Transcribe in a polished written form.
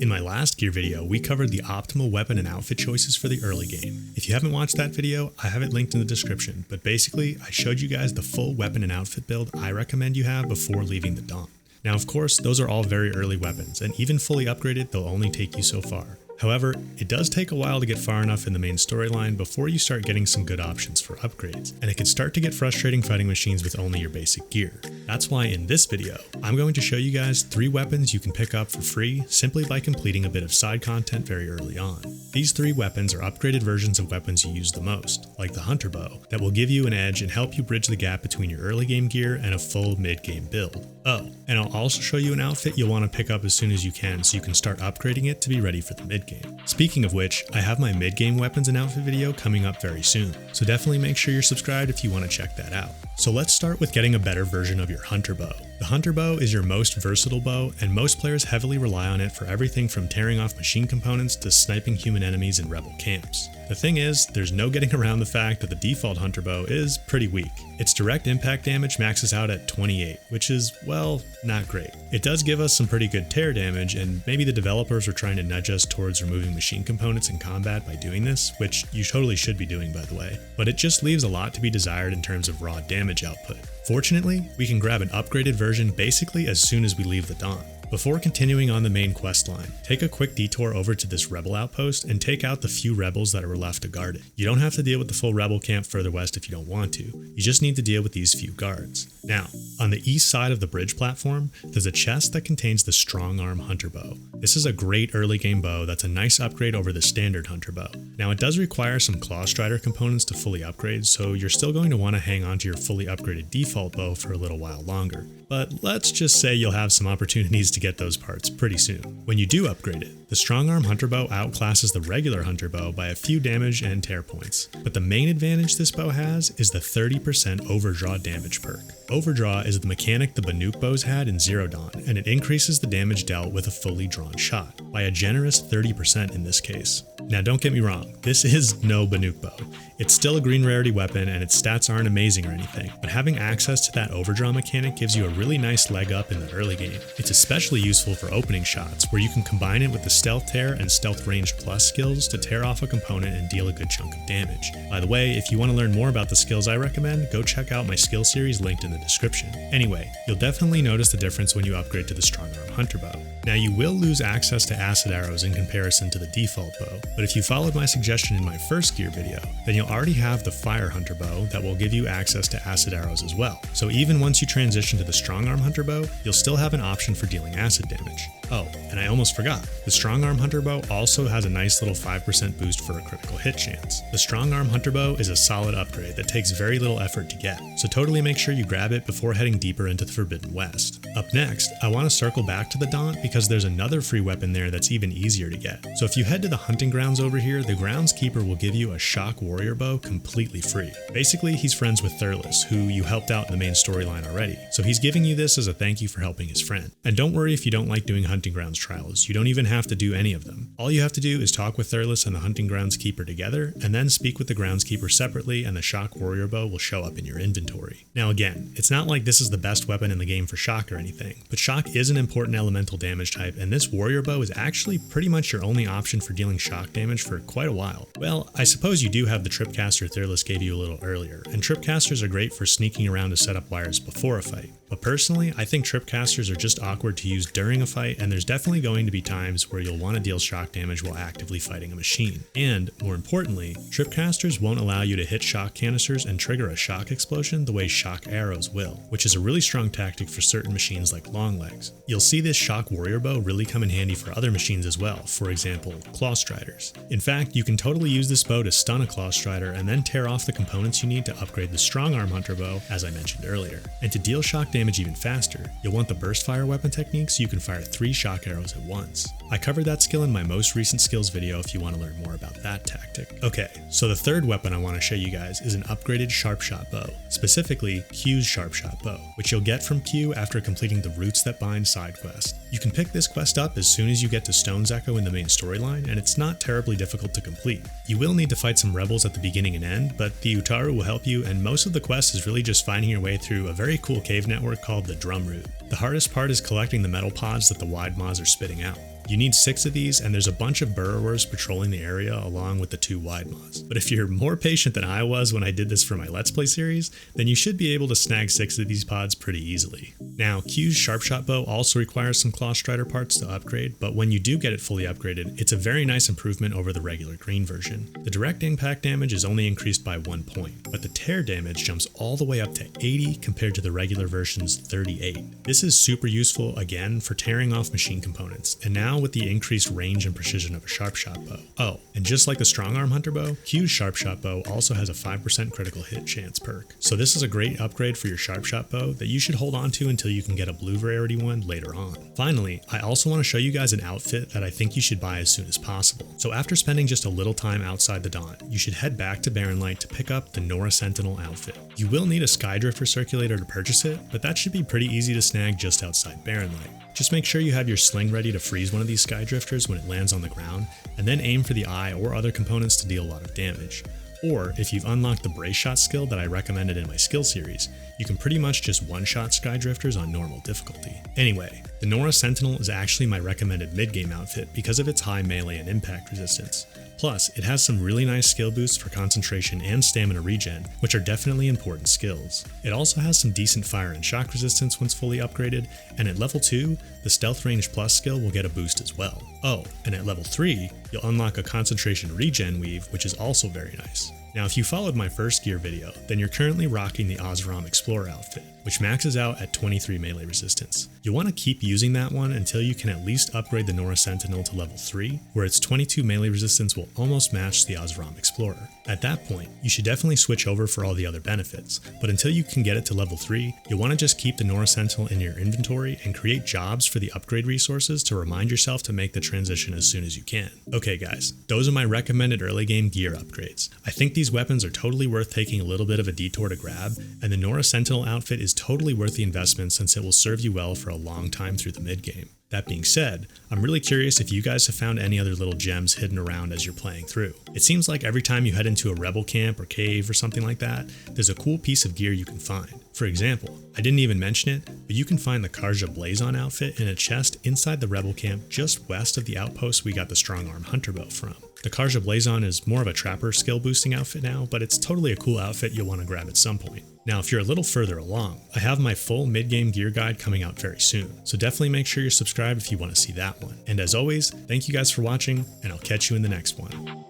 In my last gear video, we covered the optimal weapon and outfit choices for the early game. If you haven't watched that video, I have it linked in the description, but basically, I showed you guys the full weapon and outfit build I recommend you have before leaving the Dawn. Now of course, those are all very early weapons, and even fully upgraded, they'll only take you so far. However, it does take a while to get far enough in the main storyline before you start getting some good options for upgrades, and it can start to get frustrating fighting machines with only your basic gear. That's why in this video, I'm going to show you guys 3 weapons you can pick up for free simply by completing a bit of side content very early on. These 3 weapons are upgraded versions of weapons you use the most, like the Hunter Bow, that will give you an edge and help you bridge the gap between your early game gear and a full mid-game build. Oh, and I'll also show you an outfit you'll want to pick up as soon as you can so you can start upgrading it to be ready for the mid-game. Speaking of which, I have my mid-game weapons and outfit video coming up very soon, so definitely make sure you're subscribed if you want to check that out. So let's start with getting a better version of your Hunter Bow. The Hunter Bow is your most versatile bow, and most players heavily rely on it for everything from tearing off machine components to sniping human enemies in rebel camps. The thing is, there's no getting around the fact that the default Hunter Bow is pretty weak. Its direct impact damage maxes out at 28, which is, well, not great. It does give us some pretty good tear damage, and maybe the developers were trying to nudge us towards removing machine components in combat by doing this, which you totally should be doing by the way, but it just leaves a lot to be desired in terms of raw damage output. Fortunately, we can grab an upgraded version basically as soon as we leave the Dawn. Before continuing on the main quest line, take a quick detour over to this rebel outpost and take out the few rebels that are left to guard it. You don't have to deal with the full rebel camp further west if you don't want to, you just need to deal with these few guards. Now, on the east side of the bridge platform, there's a chest that contains the Strongarm Hunter Bow. This is a great early game bow that's a nice upgrade over the standard Hunter Bow. Now it does require some Claw Strider components to fully upgrade, so you're still going to want to hang on to your fully upgraded default bow for a little while longer. But let's just say you'll have some opportunities to get those parts pretty soon. When you do upgrade it, the Strongarm Hunter Bow outclasses the regular Hunter Bow by a few damage and tear points. But the main advantage this bow has is the 30% overdraw damage perk. Overdraw is the mechanic the Banuk bows had in Zero Dawn, and it increases the damage dealt with a fully drawn shot, by a generous 30% in this case. Now don't get me wrong, this is no Banuk bow. It's still a green rarity weapon and its stats aren't amazing or anything, but having access to that overdraw mechanic gives you a really nice leg up in the early game. It's especially useful for opening shots, where you can combine it with the Stealth Tear and Stealth Range Plus skills to tear off a component and deal a good chunk of damage. By the way, if you want to learn more about the skills I recommend, go check out my skill series linked in the description. Anyway, you'll definitely notice the difference when you upgrade to the Strongarm Hunter Bow. Now you will lose access to acid arrows in comparison to the default bow, but if you followed my suggestion in my first gear video, then you'll already have the Fire Hunter Bow that will give you access to acid arrows as well. So even once you transition to the Strongarm Hunter Bow, you'll still have an option for dealing acid damage. Oh, and I almost forgot, the Strongarm Hunter Bow also has a nice little 5% boost for a critical hit chance. The Strongarm Hunter Bow is a solid upgrade that takes very little effort to get, so totally make sure you grab it before heading deeper into the Forbidden West. Up next, I want to circle back to the Daunt because there's another free weapon there that's even easier to get. So if you head to the hunting grounds over here, the groundskeeper will give you a Shock Warrior Bow completely free. Basically, he's friends with Thurles, who you helped out in the main storyline already, so he's giving you this as a thank you for helping his friend. And don't worry if you don't like doing hunting grounds trials, you don't even have to do any of them. All you have to do is talk with Thurles and the hunting groundskeeper together, and then speak with the groundskeeper separately, and the Shock Warrior Bow will show up in your inventory. Now again, it's not like this is the best weapon in the game for shock or anything, but shock is an important elemental damage type, and this Warrior Bow is actually pretty much your only option for dealing shock damage for quite a while. Well, I suppose you do have the Tripcaster Thurles gave you a little earlier, and Tripcasters are great for sneaking around to set up wires before a fight. But personally, I think Tripcasters are just awkward to use during a fight, and there's definitely going to be times where you'll want to deal shock damage while actively fighting a machine. And, more importantly, Tripcasters won't allow you to hit shock canisters and trigger a shock explosion the way shock arrows will, which is a really strong tactic for certain machines like Longlegs. You'll see this Shock Warrior Bow really come in handy for other machines as well, for example, Claw Striders. In fact, you can totally use this bow to stun a Claw Strider and then tear off the components you need to upgrade the Strongarm Hunter Bow, as I mentioned earlier. And to deal shock damage even faster, you'll want the burst fire weapon technique so you can fire 3 shock arrows at once. I covered that skill in my most recent skills video if you want to learn more about that tactic. Okay, so the third weapon I want to show you guys is an upgraded Sharpshot bow, specifically Q's Sharpshot bow, which you'll get from Q after completing the Roots That Bind side quest. You can pick this quest up as soon as you get to Stone's Echo in the main storyline, and it's not terribly difficult to complete. You will need to fight some rebels at the beginning and end, but the Utaru will help you, and most of the quest is really just finding your way through a very cool cave network called the Drum Route. The hardest part is collecting the metal pods that the Wide Maws are spitting out. You need 6 of these, and there's a bunch of burrowers patrolling the area along with the 2 wide maws. But if you're more patient than I was when I did this for my Let's Play series, then you should be able to snag 6 of these pods pretty easily. Now, Q's Sharpshot bow also requires some Claw Strider parts to upgrade, but when you do get it fully upgraded, it's a very nice improvement over the regular green version. The direct impact damage is only increased by 1 point, but the tear damage jumps all the way up to 80 compared to the regular version's 38. This is super useful, again, for tearing off machine components, and now with the increased range and precision of a Sharpshot bow. Oh, and just like the Strongarm Hunter Bow, Q's Sharpshot bow also has a 5% critical hit chance perk. So this is a great upgrade for your Sharpshot bow that you should hold on to until you can get a blue rarity one later on. Finally, I also want to show you guys an outfit that I think you should buy as soon as possible. So after spending just a little time outside the Dawn, you should head back to Barren Light to pick up the Nora Sentinel outfit. You will need a Skydrifter circulator to purchase it, but that should be pretty easy to snag just outside Barren Light. Just make sure you have your sling ready to freeze one of these Skydrifters when it lands on the ground, and then aim for the eye or other components to deal a lot of damage. Or, if you've unlocked the Brace Shot skill that I recommended in my skill series, you can pretty much just one-shot Skydrifters on normal difficulty. Anyway, the Nora Sentinel is actually my recommended mid-game outfit because of its high melee and impact resistance. Plus, it has some really nice skill boosts for concentration and stamina regen, which are definitely important skills. It also has some decent fire and shock resistance once fully upgraded, and at level 2, the Stealth Range Plus skill will get a boost as well. Oh, and at level 3, you'll unlock a concentration regen weave, which is also very nice. Now, if you followed my first gear video, then you're currently rocking the Osram Explorer outfit, which maxes out at 23 melee resistance. You'll want to keep using that one until you can at least upgrade the Nora Sentinel to level 3, where its 22 melee resistance will almost match the Osram Explorer. At that point, you should definitely switch over for all the other benefits, but until you can get it to level 3, you'll want to just keep the Nora Sentinel in your inventory and create jobs for the upgrade resources to remind yourself to make the transition as soon as you can. Okay guys, those are my recommended early game gear upgrades. I think these weapons are totally worth taking a little bit of a detour to grab, and the Nora Sentinel outfit is totally worth the investment since it will serve you well for a long time through the mid-game. That being said, I'm really curious if you guys have found any other little gems hidden around as you're playing through. It seems like every time you head into a rebel camp or cave or something like that, there's a cool piece of gear you can find. For example, I didn't even mention it, but you can find the Karja Blazon outfit in a chest inside the rebel camp just west of the outpost we got the Strongarm Hunter Bow from. The Karja Blazon is more of a trapper skill boosting outfit now, but it's totally a cool outfit you'll want to grab at some point. Now, if you're a little further along, I have my full mid-game gear guide coming out very soon, so definitely make sure you're subscribed if you want to see that one. And as always, thank you guys for watching, and I'll catch you in the next one.